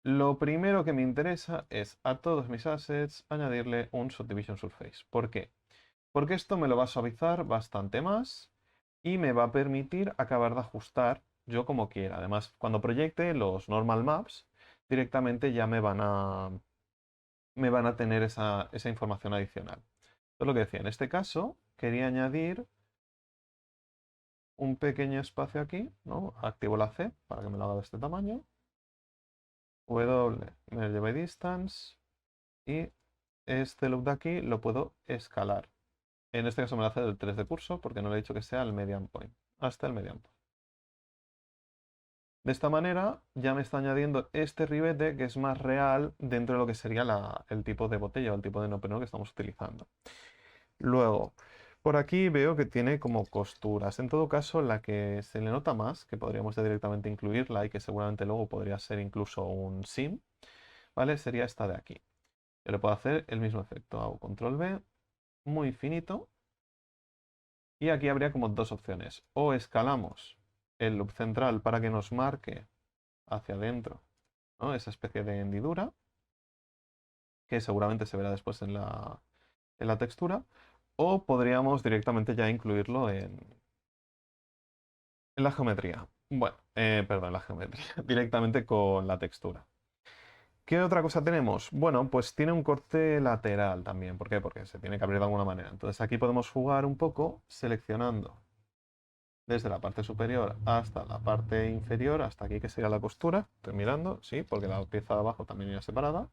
Lo primero que me interesa es a todos mis assets añadirle un Subdivision Surface. ¿Por qué? Porque esto me lo va a suavizar bastante más y me va a permitir acabar de ajustar yo como quiera. Además, cuando proyecte los normal maps, directamente ya me van a tener esa información adicional. Es lo que decía, en este caso quería añadir un pequeño espacio aquí, ¿no? Activo la C para que me lo haga de este tamaño. W, Merge by Distance. Y este loop de aquí lo puedo escalar. En este caso me lo hace del 3 de curso porque no le he dicho que sea el median point. Hasta el median point. De esta manera ya me está añadiendo este ribete que es más real dentro de lo que sería el tipo de botella o el tipo de neopreno que estamos utilizando. Luego, por aquí veo que tiene como costuras. En todo caso, la que se le nota más, que podríamos ya directamente incluirla y que seguramente luego podría ser incluso un sim, ¿vale? Sería esta de aquí. Yo le puedo hacer el mismo efecto. Hago control V, muy finito. Y aquí habría como dos opciones. O escalamos el loop central para que nos marque hacia adentro, ¿no? Esa especie de hendidura, que seguramente se verá después en la textura. O podríamos directamente ya incluirlo en la geometría. Bueno, perdón, la geometría. Directamente con la textura. ¿Qué otra cosa tenemos? Bueno, pues tiene un corte lateral también. ¿Por qué? Porque se tiene que abrir de alguna manera. Entonces aquí podemos jugar un poco seleccionando desde la parte superior hasta la parte inferior, hasta aquí que sería la costura. Estoy mirando, sí, porque la pieza de abajo también iría separada.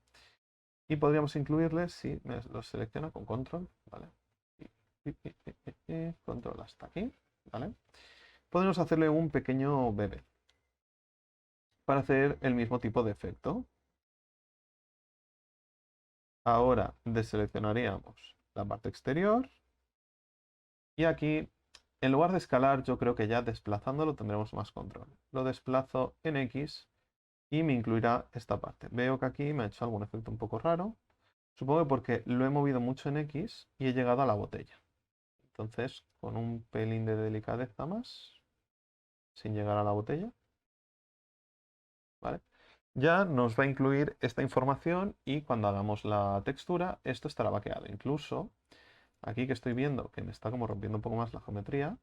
Y podríamos incluirle, si me lo selecciona con control, ¿vale? Control hasta aquí, ¿vale? Podemos hacerle un pequeño bebé para hacer el mismo tipo de efecto. Ahora deseleccionaríamos la parte exterior y aquí, en lugar de escalar, yo creo que ya desplazándolo tendremos más control. Lo desplazo en X y me incluirá esta parte. Veo que aquí me ha hecho algún efecto un poco raro. Supongo que porque lo he movido mucho en X y he llegado a la botella. Entonces, con un pelín de delicadeza más, sin llegar a la botella, ¿vale? Ya nos va a incluir esta información y cuando hagamos la textura, esto estará vaqueado. Incluso aquí que estoy viendo que me está como rompiendo un poco más la geometría,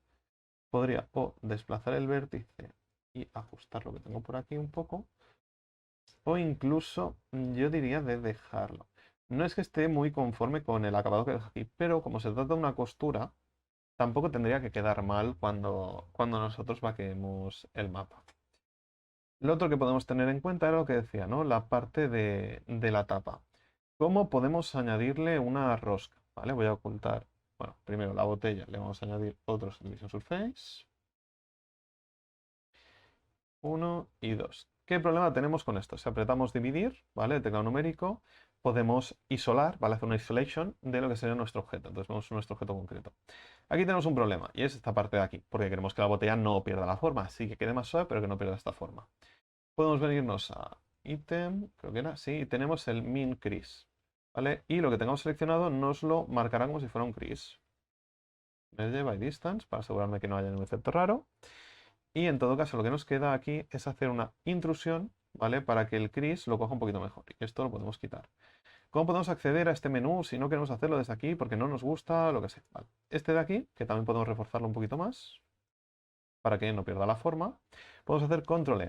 podría o desplazar el vértice y ajustar lo que tengo por aquí un poco, o incluso yo diría de dejarlo. No es que esté muy conforme con el acabado que dejo aquí, pero como se trata de una costura, tampoco tendría que quedar mal cuando nosotros vaqueemos el mapa. Lo otro que podemos tener en cuenta era lo que decía, ¿no? La parte de la tapa. ¿Cómo podemos añadirle una rosca? ¿Vale? Voy a ocultar, bueno, primero la botella, le vamos a añadir otro Subdivision Surface. 1 y 2. ¿Qué problema tenemos con esto? Si apretamos dividir, ¿vale? El teclado numérico, podemos isolar, ¿vale? Hacer una isolation de lo que sería nuestro objeto. Entonces vemos nuestro objeto concreto. Aquí tenemos un problema, y es esta parte de aquí, porque queremos que la botella no pierda la forma, así que quede más suave, pero que no pierda esta forma. Podemos venirnos a ítem, creo que era, sí, y tenemos el min crease, ¿vale? Y lo que tengamos seleccionado nos lo marcará como si fuera un crease. Measure by distance, para asegurarme que no haya ningún efecto raro. Y en todo caso, lo que nos queda aquí es hacer una intrusión, ¿vale? Para que el crease lo coja un poquito mejor. Y esto lo podemos quitar. ¿Cómo podemos acceder a este menú si no queremos hacerlo desde aquí porque no nos gusta, lo que sea? Vale. Este de aquí, que también podemos reforzarlo un poquito más, para que no pierda la forma, podemos hacer control E.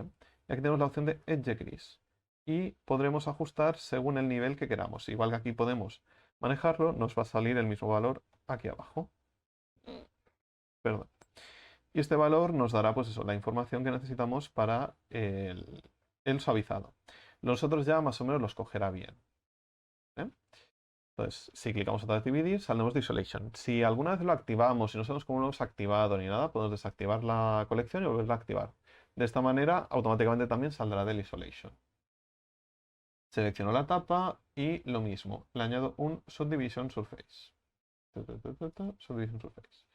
Y aquí tenemos la opción de Edge Crease. Y podremos ajustar según el nivel que queramos. Igual que aquí podemos manejarlo, nos va a salir el mismo valor aquí abajo. Perdón. Y este valor nos dará, pues eso, la información que necesitamos para el suavizado. Nosotros ya más o menos los cogerá bien. ¿Eh? Entonces, si clicamos otra vez dividir, saldremos de Isolation. Si alguna vez lo activamos y no sabemos cómo lo hemos activado ni nada, podemos desactivar la colección y volverla a activar. De esta manera, automáticamente también saldrá del Isolation. Selecciono la tapa y lo mismo, le añado un Subdivision Surface. Subdivision Surface.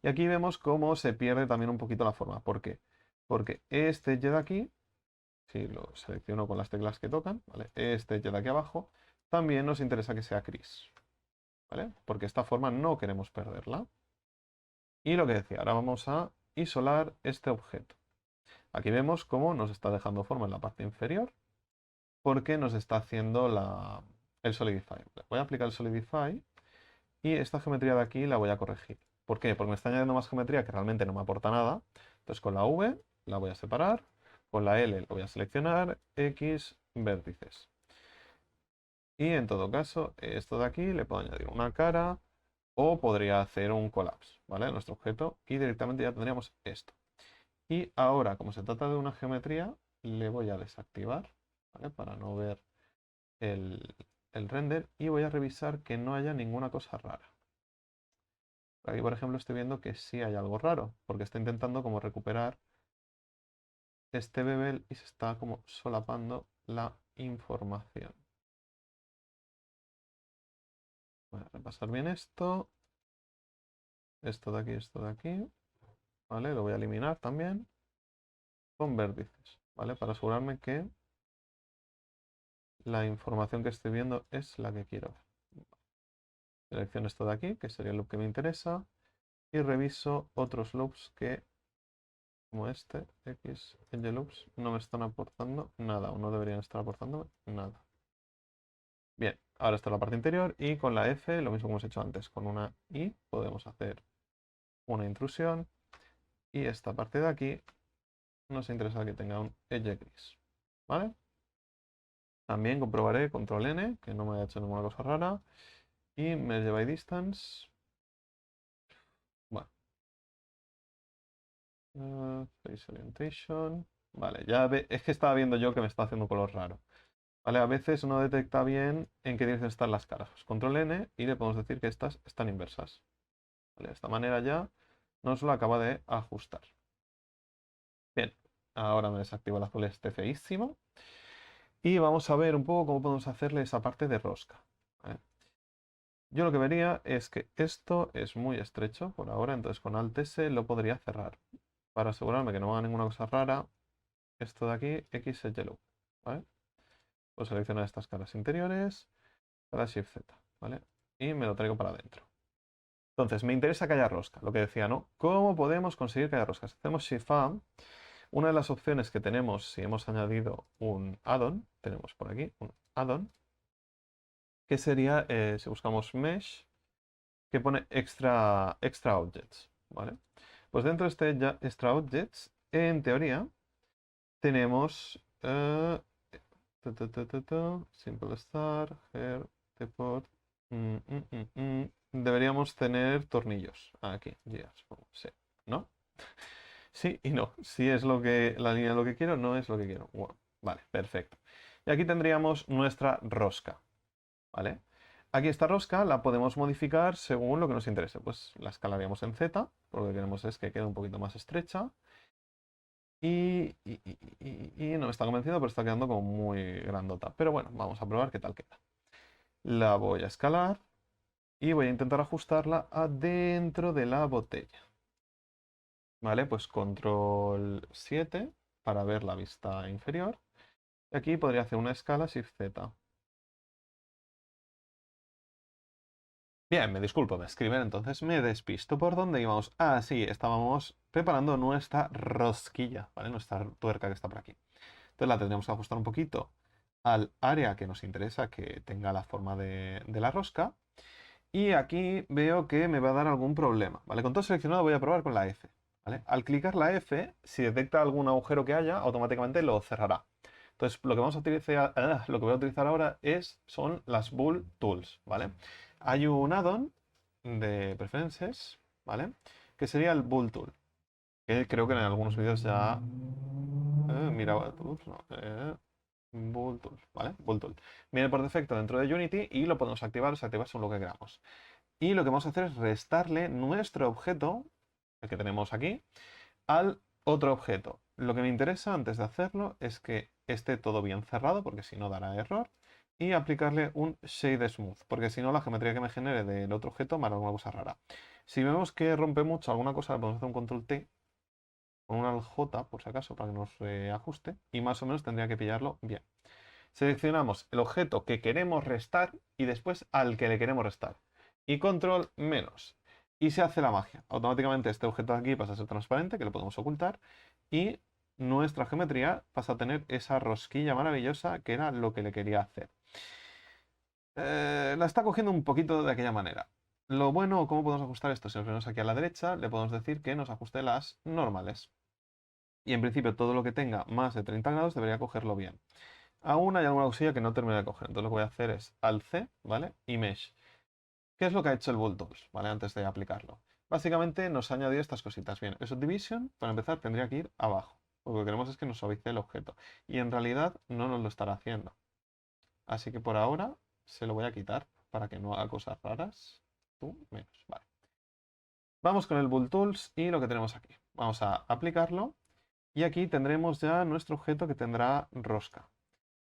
Y aquí vemos cómo se pierde también un poquito la forma. ¿Por qué? Porque este edge de aquí, si lo selecciono con las teclas que tocan, ¿vale? Este edge de aquí abajo, también nos interesa que sea gris, ¿vale? Porque esta forma no queremos perderla. Y lo que decía, ahora vamos a isolar este objeto. Aquí vemos cómo nos está dejando forma en la parte inferior. porque nos está haciendo el Solidify. Voy a aplicar el Solidify y esta geometría de aquí la voy a corregir. ¿Por qué? Porque me está añadiendo más geometría que realmente no me aporta nada. Entonces con la V la voy a separar, con la L lo voy a seleccionar, X, vértices. Y en todo caso, esto de aquí le puedo añadir una cara o podría hacer un collapse, ¿vale? Nuestro objeto y directamente ya tendríamos esto. Y ahora, como se trata de una geometría, le voy a desactivar, ¿vale? Para no ver el render y voy a revisar que no haya ninguna cosa rara. Aquí, por ejemplo, estoy viendo que sí hay algo raro, porque está intentando como recuperar este bevel y se está como solapando la información. Voy a repasar bien esto. Esto de aquí, ¿vale? Lo voy a eliminar también con vértices, ¿vale? Para asegurarme que la información que estoy viendo es la que quiero ver. Selecciono esto de aquí, que sería el loop que me interesa, y reviso otros loops que, como este, X, Edge loops, no me están aportando nada, o no deberían estar aportándome nada. Bien, ahora está la parte interior, y con la F, lo mismo que hemos hecho antes, con una I podemos hacer una intrusión, y esta parte de aquí nos interesa que tenga un edge gris, ¿vale? También comprobaré control N, que no me haya hecho ninguna cosa rara. Y merge by distance. Bueno. Face orientation. Vale, es que estaba viendo yo que me está haciendo un color raro. Vale, a veces no detecta bien en qué dirección están las caras. Pues control N y le podemos decir que estas están inversas. Vale, de esta manera ya nos lo acaba de ajustar. Bien, ahora me desactivo el azul este feísimo. Y vamos a ver un poco cómo podemos hacerle esa parte de rosca. ¿Vale? Yo lo que vería es que esto es muy estrecho por ahora, entonces con Alt S lo podría cerrar. Para asegurarme que no haga ninguna cosa rara, esto de aquí, X es Yellow, ¿vale? Pues seleccionar estas caras interiores, para Shift Z, ¿vale? Y me lo traigo para adentro. Entonces, me interesa que haya rosca, lo que decía, ¿no? ¿Cómo podemos conseguir que haya rosca? Si hacemos Shift A, una de las opciones que tenemos si hemos añadido un add-on, tenemos por aquí un add-on, que sería, si buscamos Mesh, que pone extra objects, ¿vale? Pues dentro de este extra objects, en teoría, tenemos simple star, hair, depot. Deberíamos tener tornillos aquí, gears, sí, ¿no? Sí y no. Si es lo que la línea de lo que quiero, no es lo que quiero. Bueno, vale, perfecto. Y aquí tendríamos nuestra rosca, ¿vale? Aquí esta rosca la podemos modificar según lo que nos interese. Pues la escalaríamos en Z, porque lo que queremos es que quede un poquito más estrecha. Y no me está convenciendo, pero está quedando como muy grandota. Pero bueno, vamos a probar qué tal queda. La voy a escalar y voy a intentar ajustarla adentro de la botella. Vale, pues control 7 para ver la vista inferior. Y aquí podría hacer una escala Shift Z. Bien, me disculpo, me escriben, entonces me despisto. ¿Por dónde íbamos? Ah, sí, estábamos preparando nuestra rosquilla, ¿vale? Nuestra tuerca que está por aquí. Entonces la tendríamos que ajustar un poquito al área que nos interesa que tenga la forma de la rosca. Y aquí veo que me va a dar algún problema, ¿vale? Con todo seleccionado voy a probar con la F, ¿vale? Al clicar la F, si detecta algún agujero que haya, automáticamente lo cerrará. Entonces, lo que vamos a utilizar, lo que voy a utilizar ahora son las Bull Tools, ¿vale? Hay un add-on de Preferences, ¿vale? Que sería el Bull Tool, que creo que en algunos vídeos ya... mira, Tools, no, Bull Tool, ¿vale? Bull Tool. Viene por defecto dentro de Unity y lo podemos activar o desactivar según lo que queramos. Y lo que vamos a hacer es restarle nuestro objeto, el que tenemos aquí, al otro objeto. Lo que me interesa antes de hacerlo es que esté todo bien cerrado, porque si no dará error, y aplicarle un Shade Smooth, porque si no la geometría que me genere del otro objeto me hará alguna cosa rara. Si vemos que rompe mucho alguna cosa, le podemos hacer un control T con un Alt J, por si acaso, para que nos ajuste, y más o menos tendría que pillarlo bien. Seleccionamos el objeto que queremos restar y después al que le queremos restar. Y control menos. Y se hace la magia. Automáticamente este objeto de aquí pasa a ser transparente, que lo podemos ocultar. Y nuestra geometría pasa a tener esa rosquilla maravillosa que era lo que le quería hacer. La está cogiendo un poquito de aquella manera. Lo bueno, ¿cómo podemos ajustar esto? Si nos venimos aquí a la derecha, le podemos decir que nos ajuste las normales. Y en principio todo lo que tenga más de 30 grados debería cogerlo bien. Aún hay alguna cosilla que no termina de coger. Entonces lo que voy a hacer es Alt-C, ¿vale? Y Mesh. ¿Qué es lo que ha hecho el Bolt Tools, ¿vale? Antes de aplicarlo. Básicamente nos ha añadido estas cositas. Bien, eso Division, para empezar, tendría que ir abajo. Lo que queremos es que nos suavice el objeto. Y en realidad no nos lo estará haciendo. Así que por ahora se lo voy a quitar para que no haga cosas raras. Tú menos, vale. Vamos con el Bolt Tools y lo que tenemos aquí. Vamos a aplicarlo. Y aquí tendremos ya nuestro objeto que tendrá rosca.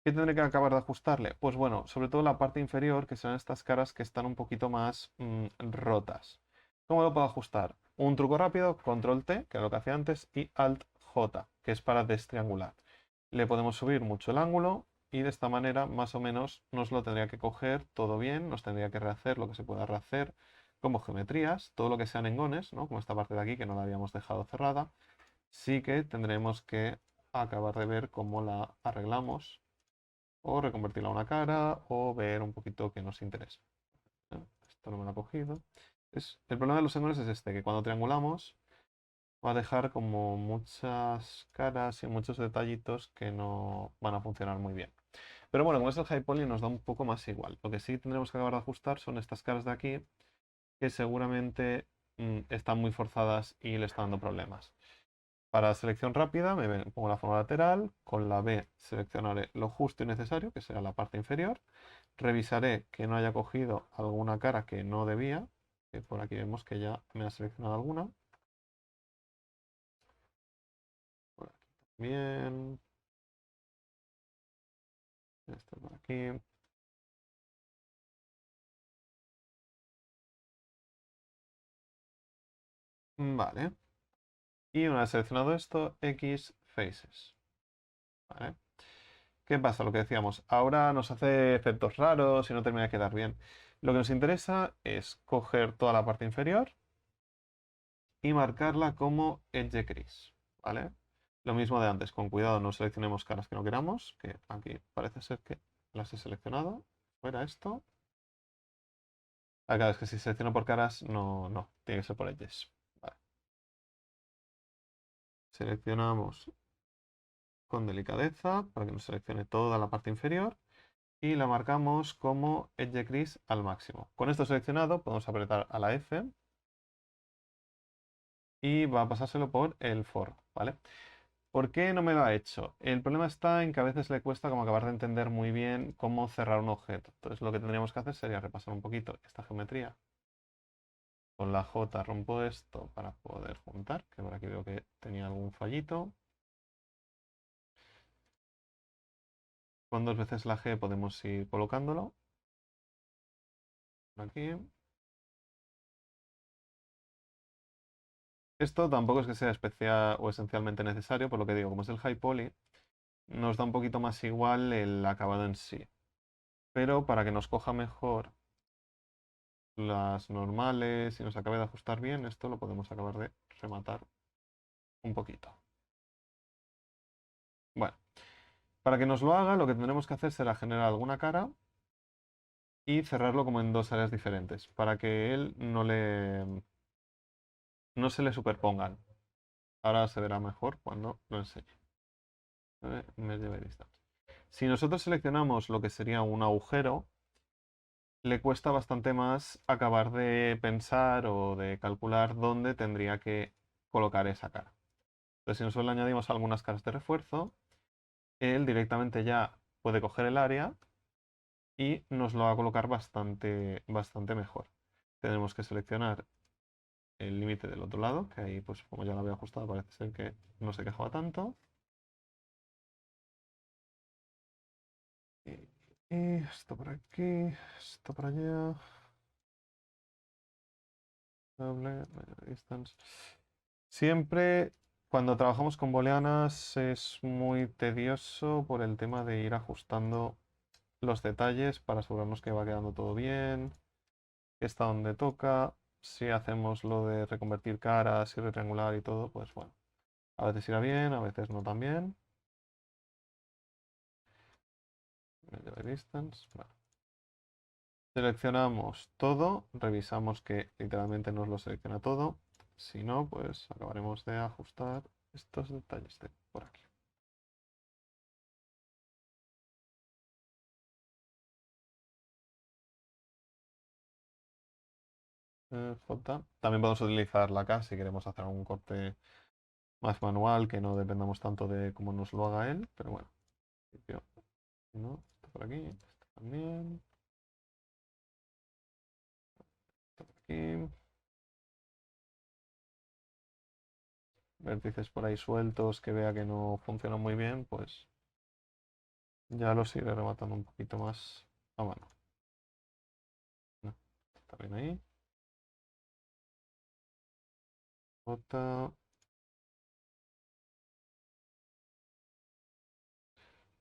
¿Qué tendré que acabar de ajustarle? Pues bueno, sobre todo la parte inferior, que serán estas caras que están un poquito más rotas. ¿Cómo lo puedo ajustar? Un truco rápido, Control T, que es lo que hacía antes, y Alt J, que es para destriangular. Le podemos subir mucho el ángulo y de esta manera más o menos nos lo tendría que coger todo bien, nos tendría que rehacer lo que se pueda rehacer como geometrías, todo lo que sean engones, ¿no? Como esta parte de aquí que no la habíamos dejado cerrada, sí que tendremos que acabar de ver cómo la arreglamos o reconvertirla a una cara o ver un poquito que nos interesa. Esto no me lo ha cogido. El problema de los engones es este, que cuando triangulamos va a dejar como muchas caras y muchos detallitos que no van a funcionar muy bien. Pero bueno, como es el high poly nos da un poco más igual. Lo que sí tendremos que acabar de ajustar son estas caras de aquí que seguramente están muy forzadas y le están dando problemas. Para selección rápida pongo la forma lateral, con la B seleccionaré lo justo y necesario, que será la parte inferior. Revisaré que no haya cogido alguna cara que no debía, que por aquí vemos que ya me ha seleccionado alguna. Por aquí también. Este por aquí. Vale. Y una vez seleccionado esto, X faces. ¿Vale? ¿Qué pasa? Lo que decíamos, ahora nos hace efectos raros y no termina de quedar bien. Lo que nos interesa es coger toda la parte inferior y marcarla como edge crease, ¿vale? Lo mismo de antes, con cuidado no seleccionemos caras que no queramos, que aquí parece ser que las he seleccionado. Fuera esto. Acá es que si selecciono por caras, no, tiene que ser por edges. Vale. Seleccionamos con delicadeza para que nos seleccione toda la parte inferior y la marcamos como edge crease al máximo. Con esto seleccionado podemos apretar a la F y va a pasárselo por el for, ¿vale? ¿Por qué no me lo ha hecho? El problema está en que a veces le cuesta como acabar de entender muy bien cómo cerrar un objeto. Entonces lo que tendríamos que hacer sería repasar un poquito esta geometría. Con la J rompo esto para poder juntar, que por aquí veo que tenía algún fallito. Con dos veces la G podemos ir colocándolo. Por aquí. Esto tampoco es que sea especial o esencialmente necesario, por lo que digo, como es el high poly, nos da un poquito más igual el acabado en sí. Pero para que nos coja mejor las normales y nos acabe de ajustar bien, esto lo podemos acabar de rematar un poquito. Bueno, para que nos lo haga, lo que tendremos que hacer será generar alguna cara y cerrarlo como en dos áreas diferentes, para que él no se le superpongan. Ahora se verá mejor cuando lo enseñe. Si nosotros seleccionamos lo que sería un agujero, le cuesta bastante más acabar de pensar o de calcular dónde tendría que colocar esa cara. Entonces, si nosotros le añadimos algunas caras de refuerzo, él directamente ya puede coger el área y nos lo va a colocar bastante mejor. Tenemos que seleccionar el límite del otro lado, que ahí, pues como ya lo había ajustado, parece ser que no se quejaba tanto. Y esto por aquí, esto por allá. Doble, distance. Siempre cuando trabajamos con booleanas es muy tedioso por el tema de ir ajustando los detalles para asegurarnos que va quedando todo bien, que está donde toca. Si hacemos lo de reconvertir caras y retriangular y todo, pues bueno, A veces irá bien, a veces no tan bien. Medio distance. Vale. Seleccionamos todo, revisamos que literalmente nos lo selecciona todo. Si no, pues acabaremos de ajustar estos detalles de por aquí. J. También podemos utilizar la K si queremos hacer un corte más manual, que no dependamos tanto de cómo nos lo haga él, pero bueno, en principio, no, esto por aquí, esto también, esto por aquí, vértices por ahí sueltos que vea que no funcionan muy bien, pues ya los iré rematando un poquito más a mano. No, está bien ahí. J,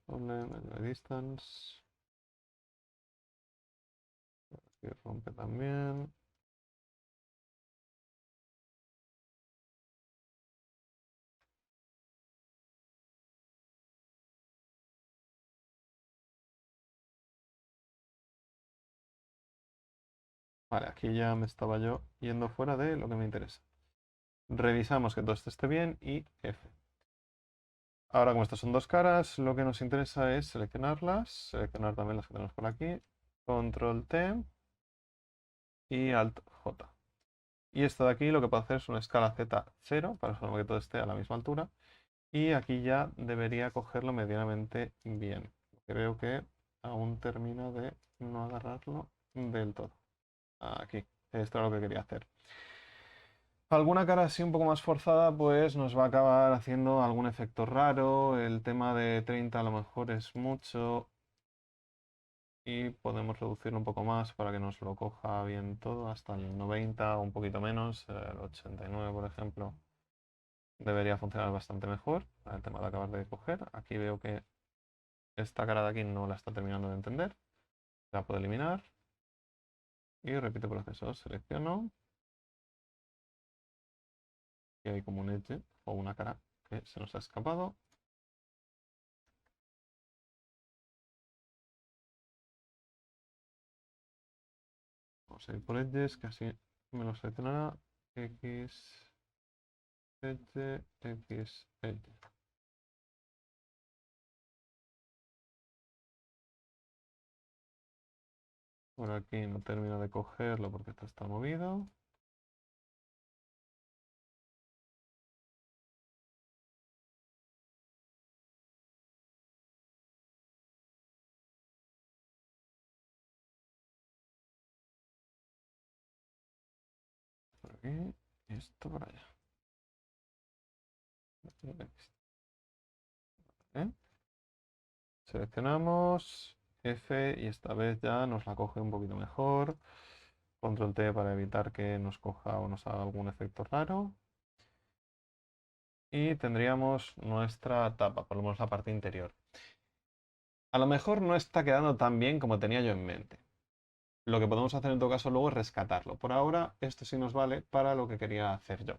doble, medio distance, aquí rompe también. Vale, aquí ya me estaba yo yendo fuera de lo que me interesa. Revisamos que todo esto esté bien y F. Ahora, como estas son dos caras, lo que nos interesa es seleccionarlas, seleccionar también las que tenemos por aquí, Control T y Alt J. Y esto de aquí lo que puedo hacer es una escala Z0 para que todo esté a la misma altura. Y aquí ya debería cogerlo medianamente bien. Creo que aún termina de no agarrarlo del todo. Aquí, esto es lo que quería hacer. Alguna cara así un poco más forzada, pues nos va a acabar haciendo algún efecto raro. El tema de 30 a lo mejor es mucho. Y podemos reducirlo un poco más para que nos lo coja bien todo, hasta el 90 o un poquito menos, el 89 por ejemplo. Debería funcionar bastante mejor para el tema de acabar de coger. Aquí veo que esta cara de aquí no la está terminando de entender. La puedo eliminar. Y repito proceso. Selecciono. Y hay como un edge o una cara que se nos ha escapado. Vamos a ir por edges, que así me lo seleccionará. X, edge, X, edge. Por aquí no termino de cogerlo porque esto está movido. Por aquí y esto por allá. ¿Eh? Seleccionamos F y esta vez ya nos la coge un poquito mejor. Control T para evitar que nos coja o nos haga algún efecto raro. Y tendríamos nuestra tapa, por lo menos la parte interior. A lo mejor no está quedando tan bien como tenía yo en mente. Lo que podemos hacer en todo caso luego es rescatarlo. Por ahora esto sí nos vale para lo que quería hacer yo.